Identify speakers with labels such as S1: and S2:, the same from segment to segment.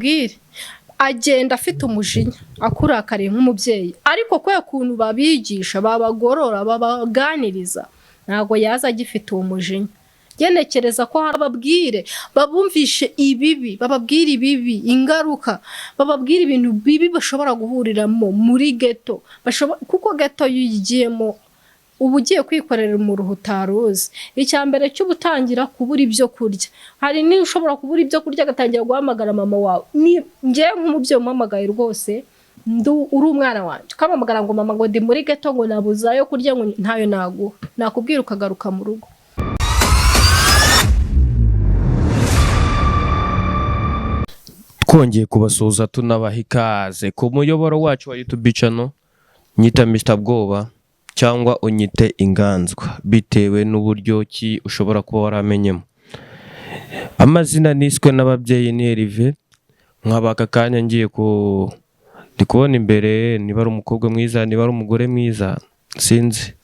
S1: bwire agenda afite umujinya akurakariye nk'umubyeyi ariko ko yakuntu babigisha babagorora babaganiriza ntago yaza agifite uwo mujinya genekereza ko harababwire babumvishe ibibi bababwire ibibi ingaruka bababwire ibintu bibi bashobora guhuriramo muri ghetto kuko ghetto yigiyemo ubugiye kwikorera mu ruhu utaruzi icyambere cy'ubutangira kubura ibyo kurya hari ni ushobora kubura ibyo kurya gatangira guhamagara mama wawe ni ngiye nk'umubyeyi umamagaye rwose uri umwana wanjye ukamamagara ngo mama ngo ndi muri ghetto ngo nabuzayo kurya ngo ntayo naguha nakubwira ukagaruka mu rugo.
S2: Twongeye kubasuhuza tunabaha ikaze ku muyoboro wacu wa YouTube channel nyita Mr Bwoba cyangwa unyite Inganzwa bitewe n'uburyo ki ushobora kuba waramenyemo. Amazina niswe n'ababyeyi ni Erive nkabaka kanya ngiye ndi kubona imbere niba ari umukobwa mwiza niba ari umugore mwiza sinzi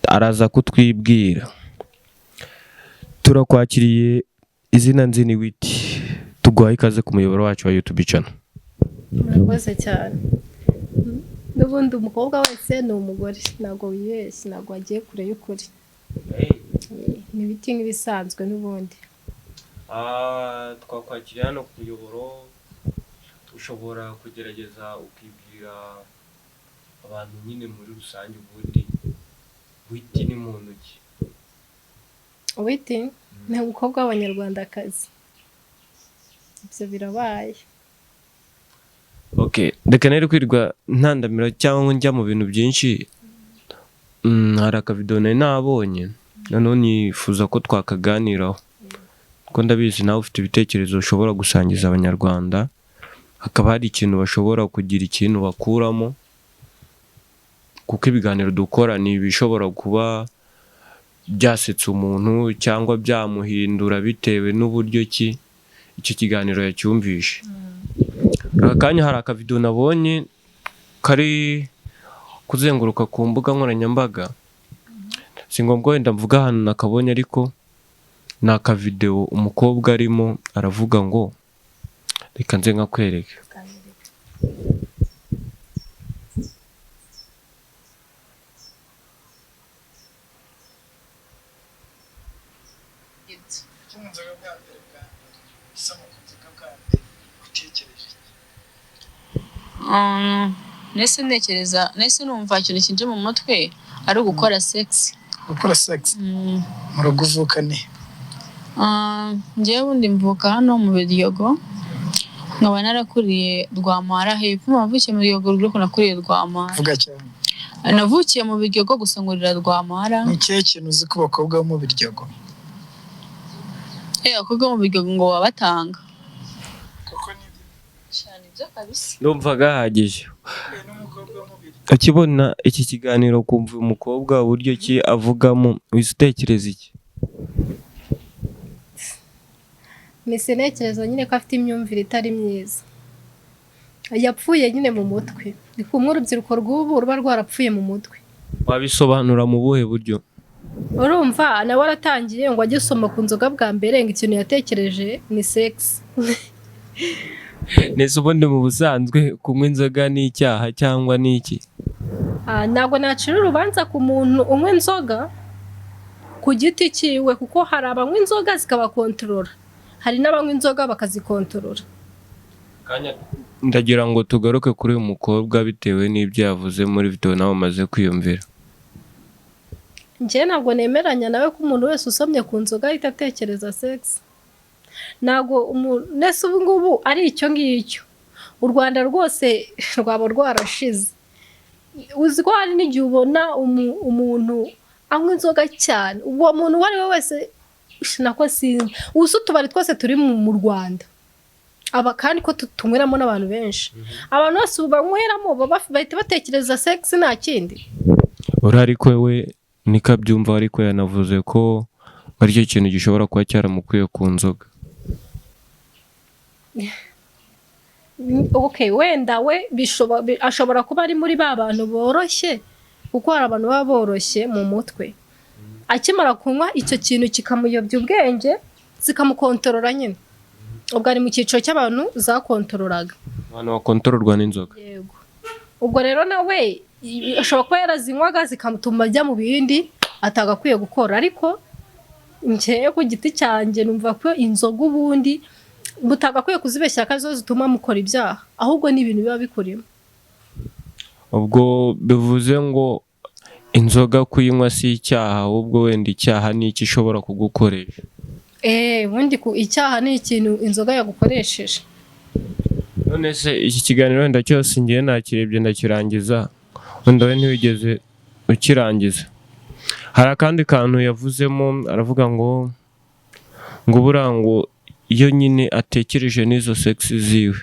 S2: araza kutwibwira. Turakwakiriye izina nzini witi tuguhaye ikaze ku muyoboro wacu wa YouTube channel.
S1: Murakoze cyane. N'ubundi umukobwa wese ni umugore ntago wibeshye ntago agiye kure y'ukuri. Ni biti nk'ibisanzwe n'ubundi.
S2: Twakwakiriye hano ku muyoboro ushobora kugerageza ukibwira abantu nyine muri rusange ubundi witi ni muntu ki?
S1: Witi ni umukobwa w'abanyarwandakazi. Ibyo birabaye.
S2: Okay, reka nari kwirwa ntandamira cyangwa njya mu bintu byinshi. Hari akavideo nabonye none nifuza ko twakaganiraho. Ko ndabizi nawe ufite ibitekerezo ushobora gusangiza abanyarwanda. Hakaba hari ikintu bashobora kugira ikintu bakuramo. Kuko ibiganiro dukora ni bishobora kuba byasetsa umuntu cyangwa byamuhindura bitewe n'uburyo ki icyo kiganiro yacyumvishe. Akanya hari akavideo nabonye kari kuzenguruka ku mbuga nkoranyambaga. Singombwa wenda mvuga hano nakabonye ariko ni akavideo umukobwa arimo aravuga ngo reka nze nkakwereke.
S3: Nese numva ikintu kinje mu mutwe ari ugukora sex.
S4: Gukora sex muraguvuka ni
S3: Ngiye bundi mvuka hano mu Biryogo nkaba narakuriye Rwamara hepfo mavukiye mu Biryogo rwo nakuriye Rwamara.
S4: Vuga cyane.
S3: Navukiye mu Biryogo gusangurira Rwamara.
S4: Ni kihe kintu uzi ku bakobwa bo mu Biryogo?
S3: Abakobwa mu Biryogo ngo babatanga.
S2: Ndumva gahagije. Akibona iki kiganiro kumva umukobwa uburyo ki avugamo wisutekereza iki?
S1: Nisenekereza nyine ko afite imyumvire itari myiza. Yapfuye nyine mu mutwe. Ni kumwe urubyiruko rw'ubu ruba rwarapfuye mu mutwe.
S2: Wabisobanura mu buhe buryo?
S1: Urumva nawe waratangiye ngo ajye usoma ku nzoga bwa mbere ngo ikintu yatekereje ni sex.
S2: Nese ubundi mu busanzwe kunywa inzoga ni icyaha cyangwa ni iki?
S1: Ntabwo nacira urubanza ku muntu unywa inzoga ku giti cyiwe kuko hari abanywa inzoga zikabakontorora hari n'abanywa inzoga bakazikontorora.
S2: Ndagira ngo tugaruke kuri uyu mukobwa bitewe n'ibyo yavuze muri video nawe umaze kwiyumvira.
S1: Njye ntabwo nemeranya nawe ko umuntu wese usomye ku nzoga ahita atekereza sex. Ntabwo nese ubu ngubu ari icyo ngicyo. U Rwanda rwose rwaba rwarashize. Uzi ko hari n'igihe ubona umuntu anywa inzoga cyane. Uwo muntu wari we wese nako sinzi. Uzi utubari twose turi mu Rwanda. Aba kandi ko tunyweramo n'abantu benshi. Abantu bose banyweramo bahita batekereza sex nta kindi.
S2: Urari ko we nikabyumva ariko yanavuze ko ari cyo kintu gishobora kuba cyaramukuye ku nzoga.
S1: Okay, wenda we ashobora kuba ari muri ba bantu boroshye kuko hari abantu baba boroshye mu mutwe. Akimara kunywa icyo kintu kikamuyobya ubwenge zikamukontorora nyine. ubwo ari mu cyiciro cy'abantu zakontorolaga,
S2: abantu bakontororwa n'inzoga.
S1: yego. Ubwo rero nawe ashobora kuba yarazinywaga zikamutuma ajya mu bindi atagakwiye gukora, ariko njyewe ku giti cyanjye numva ko inzoga ubundi mutagakwiye kuzibeshya ko arizo zituma mukora ibyaha, ahubwo ni ibintu biba bikurimo.
S2: Ubwo bivuze ngo inzoga kuyinywa si icyaha, ahubwo wenda icyaha ni iki ishobora kugukoresha.
S1: Ubundi icyaha ni ikintu inzoga yagukoresheje.
S2: None se iki kiganiro wenda cyose ngiye nakirebye ndakirangiza, wenda we ntiwigeze ukirangiza. Hari akandi kantu yavuzemo aravuga ngo buriya ngo iyo nyine atekereje n'izo sex ziwe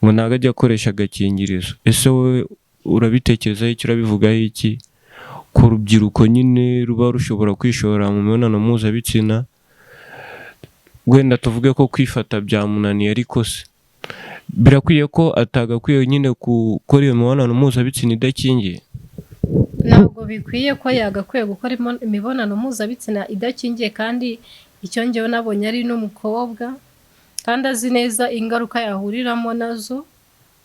S2: ngo ntabwo ajya akoresha agakingirizo. Ese wowe urabitekerezaho iki, urabivugaho iki ku rubyiruko nyine ruba rushobora kwishora mu mibonano mpuzabitsina? Wenda tuvuge ko kwifata byamunaniye, ariko se birakwiye ko atagakwiye nyine gukora iyo mibonano mpuzabitsina idakingiye?
S1: Ntabwo bikwiye ko yagakwiye gukora imibonano mpuzabitsina idakingiye, kandi icyo ngewe nabonye ari n'umukobwa kandi azi neza ingaruka yahuriramo nazo.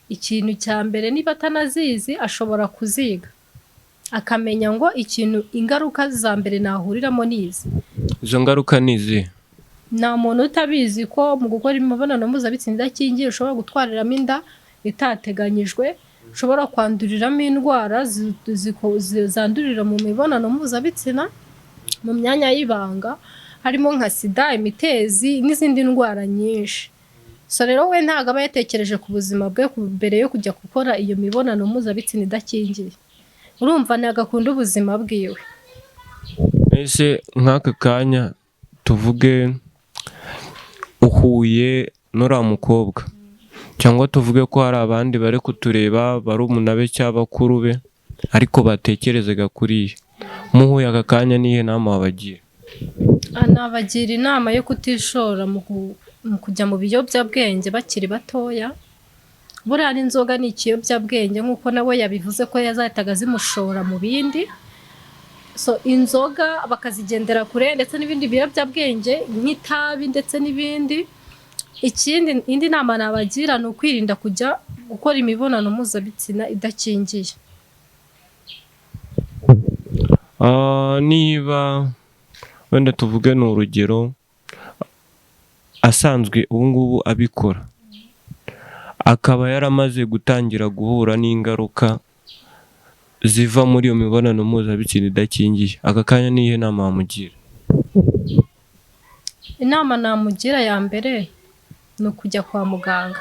S1: Ikintu cya mbere niba atanazizi ashobora kuziga akamenya ngo ingaruka za mbere nahuriramo nizi.
S2: Izo ngaruka ni izihe?
S1: Nta muntu utabizi ko mu gukora imibonano mpuzabitsina idakingiye ushobora gutwariramo inda itateganyijwe, ushobora kwanduriramo indwara zandurira mu mibonano mpuzabitsina mu myanya y'ibanga, harimo nka sida, imitezi n'izindi ndwara nyinshi. So rero we ntabwo aba yatekereje ku buzima bwe mbere yo kujya gukora iyo mibonano mpuzabitsina idakingiye. Urumva ntagakunda ubuzima bwiwe.
S2: Ese nk'aka kanya tuvuge uhuye n'uriya mukobwa, cyangwa tuvuge ko hari abandi bari kutureba barumuna be cyangwa bakuru be ariko batekerezaga kuriya, muhuye aka kanya nihe nama wabagira?
S1: Nabagira inama yo kutishora mu kujya mu biyobyabwenge bakiri batoya. Buriya n'inzoga ni ikiyobyabwenge nk'uko nawe yabivuze ko yazahitaga zimushora mu bindi. So inzoga bakazigendera kure, ndetse n'ibindi biyobyabwenge nk'itabi ndetse n'ibindi. Indi nama nabagira ni ukwirinda kujya gukora imibonano mpuzabitsina idakingiye.
S2: Niba wenda tuvuge ni urugero asanzwe ubu ngubu abikora, akaba yaramaze gutangira guhura n'ingaruka ziva muri iyo mibonano mpuzabitsina idakingiye, aka kanya nihe nama wamugira?
S1: Inama namugira ya mbere ni ukujya kwa muganga.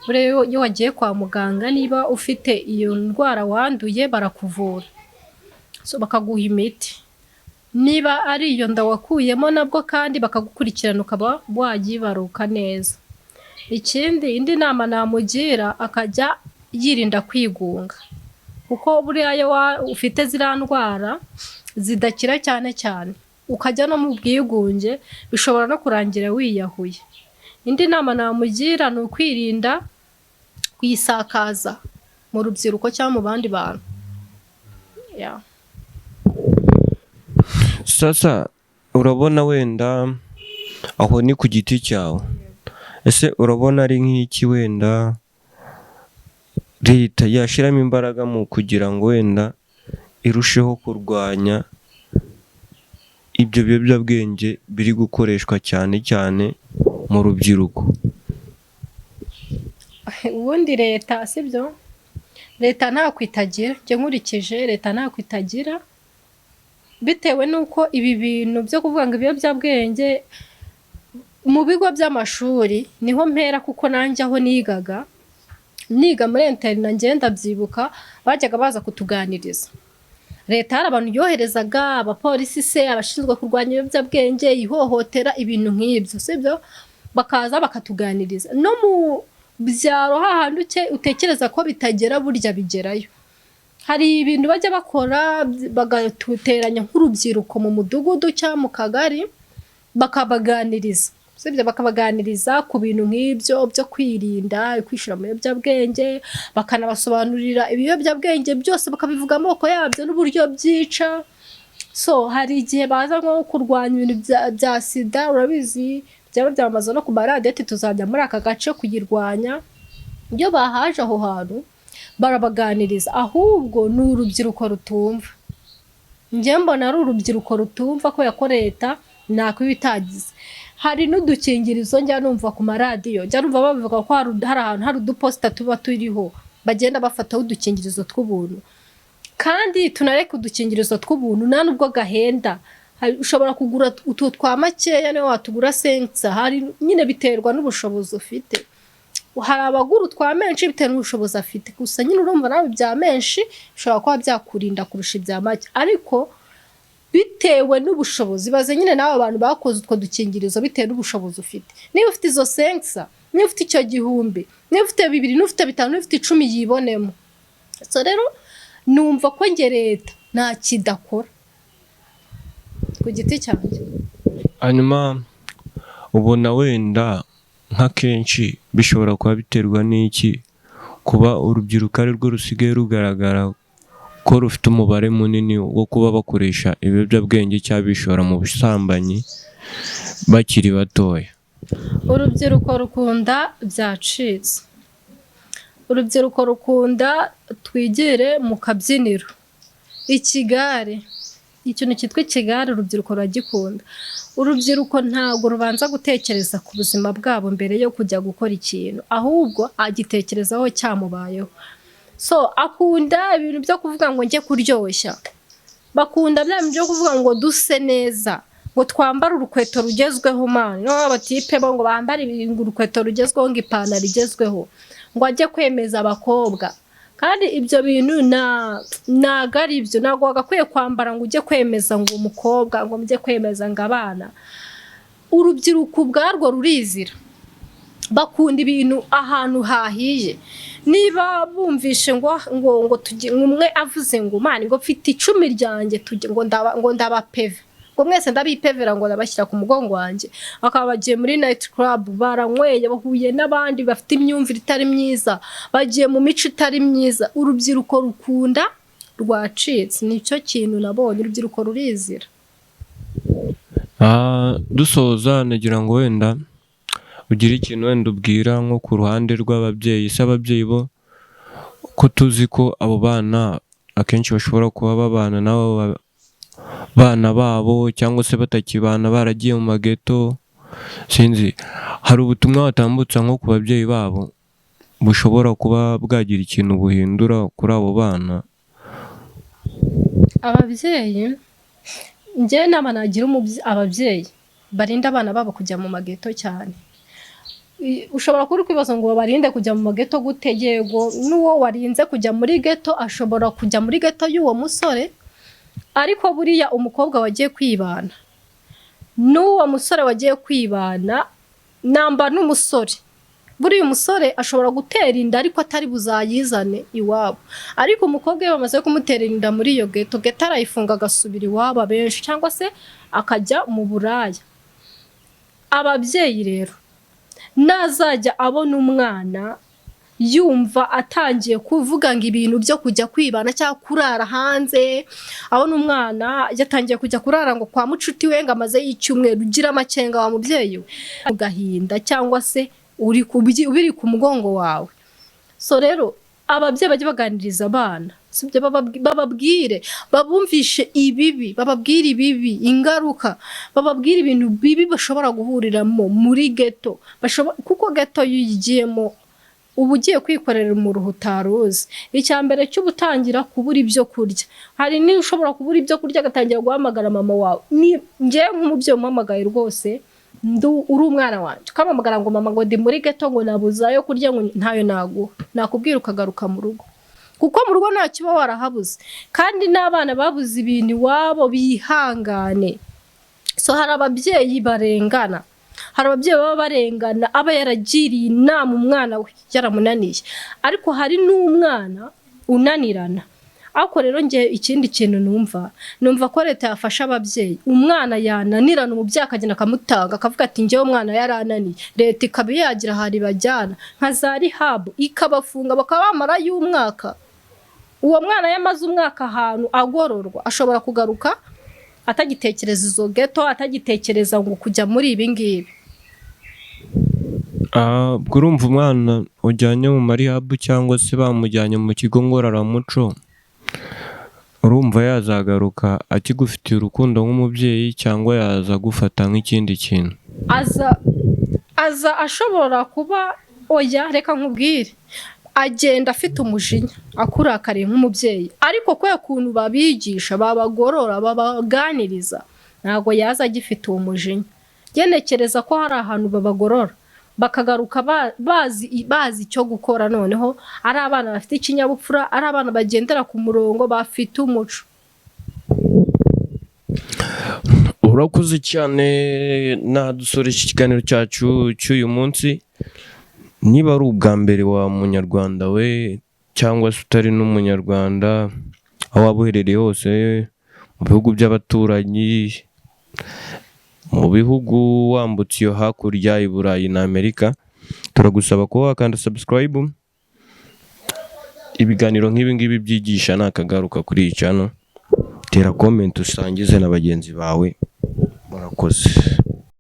S1: Buriya iyo wagiye kwa muganga, niba ufite iyo ndwara wanduye barakuvura, so bakaguha imiti. Niba ari iyo nda wakuyemo nabwo kandi bakagukurikirana ukaba wayibaruka neza. Indi nama namugira akajya yirinda kwigunga, kuko buriya iyo ufite ziriya ndwara zidakira cyane ukajya no mu bwigunge bishobora no kurangira wiyahuye. Indi nama namugira ni ukwirinda kuyisakaza mu rubyiruko cyangwa mu bandi bantu.
S2: Sasa urabona wenda aho ni ku giti cyawe, ese urabona ari nk'iki wenda leta yashyiramo imbaraga mu kugira ngo wenda irusheho kurwanya ibyo biyobyabwenge biri gukoreshwa cyane mu rubyiruko?
S1: Ubundi leta sibyo, leta nta kwitagira, njye nkurikije leta nta kwitagira, bitewe n'uko ibi bintu byo kuvuga ngo ibiyobyabwenge mu bigo by'amashuri niho mpera, kuko nanjye aho niga muri interina ngenda byibuka bajyaga baza kutuganiriza. Leta hari abantu yoherezaga, abapolisi se, abashinzwe kurwanya ibiyobyabwenge, ihohotera, ibintu nk'ibyo sibyo, bakaza bakatuganiriza. No mu byaro hahandi utekereza ko bitagera, burya bigerayo. Hari ibintu bajya bakora bagatuteranya nk'urubyiruko mu mudugudu cyangwa mu kagari, bakabaganiriza sibyo, bakabaganiriza ku bintu nk'ibyo byo kwirinda kwishora mu biyobyabwenge, bakanabasobanurira ibiyobyabwenge byose, bakabivuga amoko yabyo n'uburyo byica. So hari igihe baza nko kurwanya ibintu bya sida, urabizi byaba byamaze no ku maradiyo ati tuzajya muri aka gace kuyirwanya. Iyo bahaje aho hantu barabaganiriza, ahubwo ni urubyiruko rutumva. Njye mbona ari urubyiruko rutumva ko yako leta ntako ibitagize. Hari n'udukingirizo njya numva ku maradiyo, njya numva bavuga ko hari ahantu hari uduposita tuba turiho bagenda bafataho udukingirizo tw'ubuntu, kandi tunareka udukingirizo tw'ubuntu nta nubwo gahenda. Ushobora kugura utu twa makeya niyo watugura sensa, hari nyine biterwa n'ubushobozi ufite. Hari abagura utwa menshi bitewe n'ubushobozi afite, gusa nyine urumva nawe bya menshi bishobora kuba byakurinda kurusha ibya make, ariko bitewe n'ubushobozi. Baze nyine nawe abantu bakoze utwo dukingirizo bitewe n'ubushobozi ufite. Niba ufite izo sensa, niba ufite icyo 1000, niba ufite 2, niba ufite 5, niba ufite 10 yibonemo. So rero numva ko nge leta nta kidakora ku giti cyanjye.
S2: hanyuma ubona wenda nka kenshi bishobora kuba biterwa n'iki kuba urubyiruko ari rwo rusigaye rugaragara ko rufite umubare munini wo kuba bakoresha ibiyobyabwenge cyangwa bishora mu busambanyi bakiri batoya?
S1: Urubyiruko rukunda byacitse. Urubyiruko rukunda twigire mu kabyiniro. Ikigare, ikintu cyitwa ikigare urubyiruko ruragikunda. Urubyiruko ntabwo rubanza gutekereza ku buzima bwabo mbere yo kujya gukora ikintu, ahubwo agitekerezaho cyamubayeho. So akunda ibintu byo kuvuga ngo njye kuryoshya, bakunda bya bintu byo kuvuga ngo duse neza, ngo twambare urukweto rugezweho mani. No abatipe bo ngo bambare urukweto rugezweho, ngo ipantaro igezweho, ngo ajye kwemeza abakobwa. Kandi ibyo bintu ntago ari byo. Ntabwo wagakwiye kwambara ngo ujye kwemeza ngo umukobwa, ngo mujye kwemeza ngo abana. Urubyiruko ubwarwo rurizira, bakunda ibintu ahantu hahiye. Niba bumvishe ngo umwe avuze ngo mani ngo mfite 10 ryanjye ngo ndabapeve, ngo mwese ndabipevera ngo ndabashyira ku mugongo wanjye, bakaba bagiye muri night club baranyweye, bahuye n'abandi bafite imyumvire itari myiza, bagiye mu mico itari myiza. Urubyiruko rukunda rwacitse. Nicyo kintu nabonye, urubyiruko rurizira.
S2: Dusoza nagira ngo wenda ugira ikintu wenda ubwira nko ku ruhande rw'ababyeyi. Se ababyeyi bo ko tuzi ko abo bana akenshi bashobora kuba babana n'abo bana babo, cyangwa se batakibana baragiye mu mageto, sinzi, hari ubutumwa watambutsa nko ku babyeyi babo bushobora kuba bwagira ikintu buhindura kuri abo bana?
S1: Ababyeyi, njye nama nagira ababyeyi barinda abana babo kujya mu mageto cyane. Ushobora kuri kwibaza ngo barinde kujya mu mageto gute? Yego, n'uwo warinze kujya muri geto ashobora kujya muri geto y'uwo musore, ariko buriya umukobwa wagiye kwibana n'uwo musore wagiye kwibana namba n'umusore, buriya umusore ashobora gutera inda ariko atari buzayizane iwabo. Ariko umukobwa iyo bamaze kumutera inda muri iyo geto arayifunga agasubira iwabo abenshi, cyangwa se akajya mu buraya. Ababyeyi rero nazajya abona umwana yumva atangiye kuvuga ngo ibintu byo kujya kwibana cyangwa kurara hanze, abona umwana yatangiye kujya kurara ngo kwa mucuti we ngo amaze y'icyumweru, ugira amakenga wa mubyeyi we, ugahinda cyangwa se uri ku mugongo wawe. So rero ababyeyi bajye baganiriza abana, sibyo, bababwire, babumvishe ibibi, bababwire ibibi, ingaruka, bababwire ibintu bibi bashobora guhuriramo muri geto. Kuko geto iyo uyigiyemo uba ugiye kwikorera mu ruhu utaruzi. Icya mbere cy'ubutangira kubura ibyo kurya. Hari niba ushobora kubura ibyo kurya agatangira guhamagara mama wawe. Njyewe nk'umubyeyi umuhamagaye rwose, uri umwana wanjye, ukamamagara ngo mama ngo ndi muri geto ngo nabuzayo kurya, ngo ntayo naguha, nakubwira ukagaruka mu rugo, kuko mu rugo nta kiba warahabuze. Kandi n'abana babuze ibintu iwabo bihangane. So hari ababyeyi barengana, hari ababyeyi baba barengana, aba yaragiriye inama umwana we yaramunaniye, ariko hari n'umwana unanirana. Ariko rero nge ikindi kintu numva ko leta yafasha ababyeyi. Umwana yananirana umubyeyi akagenda akamutanga akavuga ati njyewe umwana yarananiye, leta ikaba yagira hari bajyana nka za rehab ikabafunga bakaba bamara y'umwaka. Uwo mwana yamaze umwaka ahantu agororwa, ashobora kugaruka atagitekereza izo geto, atagitekereza ngo kujya muri ibi ngibi.
S2: ubwo urumva umwana ujyanye mu marihabu cyangwa se bamujyanye mu kigo ngororamuco, urumva yazagaruka akigufitiye urukundo nk'umubyeyi cyangwa yaza agufata nk'ikindi kintu?
S1: aza ashobora kuba oya reka nkubwire, agenda afite umujinya akurakariye nk'umubyeyi, ariko kubera ukuntu babigisha babagorora babaganiriza ntabwo yaza agifite uwo mujinya. Ngenekereza ko hari ahantu babagorora bakagaruka bazi icyo gukora, noneho ari abana bafite ikinyabupfura, ari abana bagendera ku murongo, bafite umuco.
S2: Urakoze cyane, nadusoresha ikiganiro cyacu cy'uyu munsi. Niba ari ubwa mbere wa munyarwanda we cyangwa se utari n'umunyarwanda, aho waba uherereye hose mu bihugu by'abaturanyi, mu bihugu wambutse iyo hakurya i Burayi na Amerika, turagusaba kuba wakanda subscribe. Ibiganiro nk'ibi ngibi byigisha nakagaruka kuri iyi channel, tera comment usangize na bagenzi bawe. Murakoze.